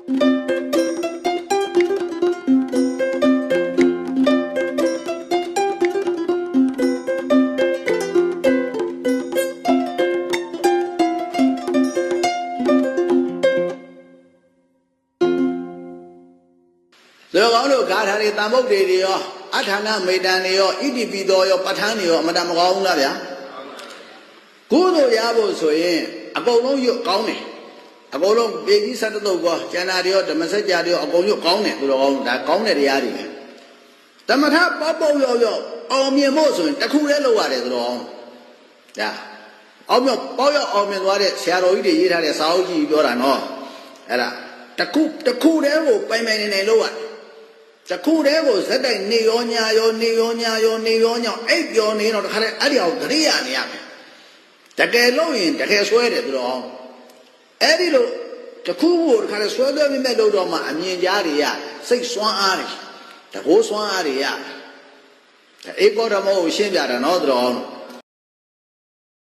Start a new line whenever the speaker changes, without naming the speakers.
တွေတန်ဖို့တွေရောအထာဏမေတ္တန်တွေရောဣတိပိသောရောပဋ္ဌာန်းတွေရောအမတန်မကောင်းဘူးလားဗျာကုသိုလ်ရဖို့ဆိုရင်အကုန်လုံးရွတ်ကောင်းတယ်အကုန်လုံးပေကြီး၁၁သုတ်ကောကျန်တာတွေရောဓမ္မစကြာတွေရောအကုန်ရွတ်ကောင်းတယ်သူတော်ကောင်းဒါကောင်းတဲ့တရားတွေပဲတမထပေါ့ပေါ့ရောရောအောင်မြင်ဖို့ဆိုရင်တခုတည်းလုပ်ရတယ်သူတော်ကောင်းဒါအောင်မြပေါ့ရောအောင်မြင်သွားတဲ့ဆရာတော်ကြီးတွေရေးထားတဲ့စာအုပ်ကြီးပြောတာနော်အဲ့ဒါတခုတည်းကိုပိုင်ပိုင်နေလုပ်ရတယ်တခုတည်းကိုဇက်တိုက်နေရောညာရောနေရောညာရောနေရောညာအိပ်ပြောနေတော့တခါတည်းအဲ့ဒီအောင်တရိယာနေရမယ်တကယ်လို့ရင်တကယ်ဆွဲတယ်သူတော်အဲ့ဒီလိုတခုကိုတခါတည်းဆွဲမိမဲ့လို့တော့မှအမြင်ကြားတွေရစိတ်စွမ်းအားတွေတကိုးစွမ်းအားတွေရဧကောဓမ္မကိုရှင်းပြတာနော်သူတော်